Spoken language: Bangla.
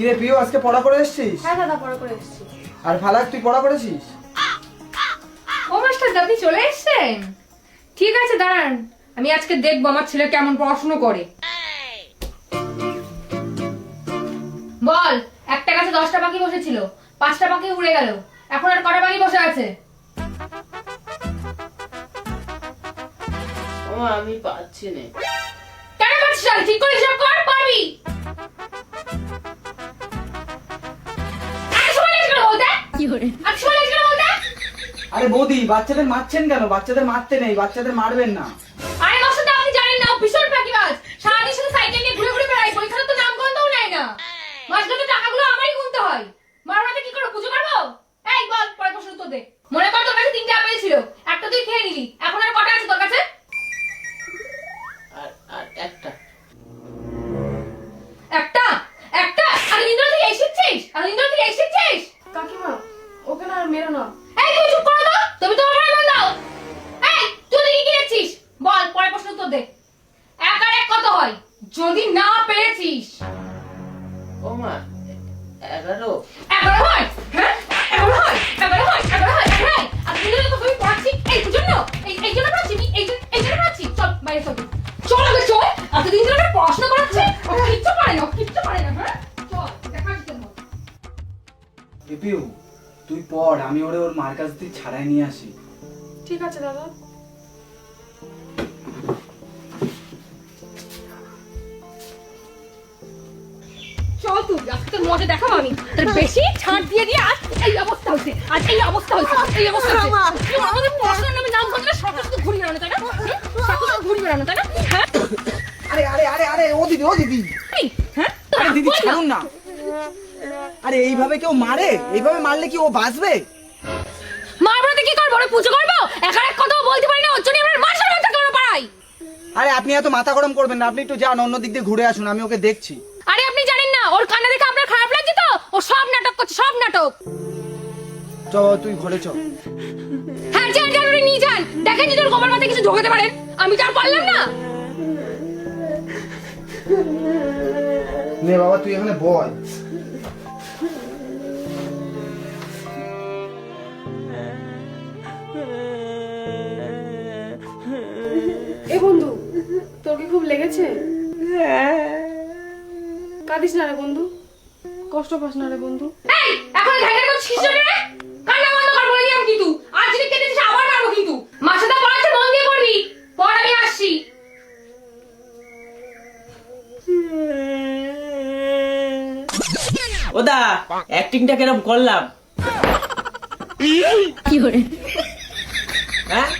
কিরে প্রিয়, আজকে পড়া করে এসেছিস? হ্যাঁ দাদা, পড়া করে এসেছি। আর ফালাক, তুই পড়া করেছিস? ও মাস্টার, আপনি চলে এসেছেন? ঠিক আছে দাঁড়ান, আমি আজকে দেখবো আমার ছেলে কেমন পড়াশোনা করে। বল, একটা গাছে 10টা পাখি বসেছিল, 5টা পাখি উড়ে গেল, এখন আর কটা পাখি বসে আছে? ও আমি পাচ্ছি না। কেন পারছিস না? ঠিক করে হিসাব কর, পারবি। এত সময় লাগছে কেন বলতে? এত সময় লাগছে কেন বলতে? আরে বৌদি, বাচ্চাদের মারছেন কেন? বাচ্চাদের মারতে নেই, বাচ্চাদের মারবেন না। আরে মাস্টার, আপনি জানেন না, ও ভীষণ ফাঁকিবাজ। সারাদিন শুধু সাইকেল নিয়ে ঘুরে ঘুরে বেড়ায়, পরীক্ষাতে তো নাম গন্ধও নেয় না। মাসগুলো টাকাগুলো আমারই গুনতে হয়। মারবাতে কি করে পুজো করবো? এই বল, পরে প্রশ্ন উত্তর দে। মনে কর তোর কাছে 3টা আপেল ছিল, একটা তুই খেয়ে নিলি, এখন আর কটা আছে তোর কাছে? আর একটা। একটা? একটা? আর ইন্দ্র থেকে এসেছিস? আর ইন্দ্র থেকে এসেছিস? কাকিমা, ওকে না আর মেরো না। এই তুমি চুপ করো তো, তুমি তো আমার মন দাও। এই তুই দেখি কি দেখছিস? বল, পরে প্রশ্ন উত্তর দে। 1 আর 1 কত হয়? যদি না পেরেছিস। ও মা 11। 11 হয়? হ্যাঁ 11 হয়, 11 হয়, 11 হয়, 11 হয়। আর তুই তো তুমি পড়াচ্ছি এই জন্য, এই জন্য পড়াচ্ছি, এই জন্য পড়াচ্ছি। চল বাইরে চল, চল আগে চল। আর তুই দিন পড়াশোনা করাচ্ছে, ও কিচ্ছু পারে না, কিচ্ছু পারে না। হ্যাঁ চল, দেখা যেতে হবে। পিপিউ, তুই পড়, আমি ওর মার কাছ থেকে ছাড়াই নিয়ে আসি। ঠিক আছে দাদা। চল তুই, আজকে তোর মজা দেখাবো আমি। তোর বেশি ছাড় দিয়ে দিয়ে আজ এই অবস্থা হয়েছে, আজ এই অবস্থা হয়েছে, এই অবস্থা হয়েছে। তুই আমাদের পড়াশোনার নামে নাম করলে সরকার শুধু ঘুরে বেড়ানো, তাই না? সরকার শুধু ঘুরে বেড়ানো, তাই না? হ্যাঁ আরে আরে আরে আরে, ও দিদি, ও দিদি। হ্যাঁ আরে দিদি ছাড়ুন না। আরে এইভাবে কেউ মারে? এইভাবে মারলে কি ও বাঁচবে? মারবো কি করবো? পুজো করবো? একার এক কথাও বলতে পারি না, ওর জন্য আমরা মাসের মধ্যে করবো পাড়াই। আরে আপনি এত মাথা গরম করবেন না, আপনি একটু যান, অন্য দিক দিয়ে ঘুরে আসুন, আমি ওকে দেখছি। আরে আপনি জানেন না, ওর কান্না দেখে আপনার খারাপ লাগছে তো? ও সব নাটক করছে, সব নাটক। চ, তুই ঘরে চ। হ্যাঁ যান যান, উনি নিয়ে যান। দেখেন যদি ওর গোবর মাথায় কিছু ঢোকাতে পারেন। আমি তো আর পারলাম না। নে বাবা, তুই এখানে বল। এ বন্ধু, তোর কি খুব লেগেছে? কাঁদিস না রে বন্ধু, কষ্ট পাস না রে বন্ধু। এই এখন ঢাকা করছিস রে? কান্না বন্ধ কর বলে দিলাম কিন্তু। আজ যদি কেঁদেছিস আবার মারবো কিন্তু। মাসাটা পড়াচ্ছে, মন দিয়ে পড়বি। পর আমি আসছি। ওদা অ্যাক্টিংটা কেরম করলাম? কি করে? হ্যাঁ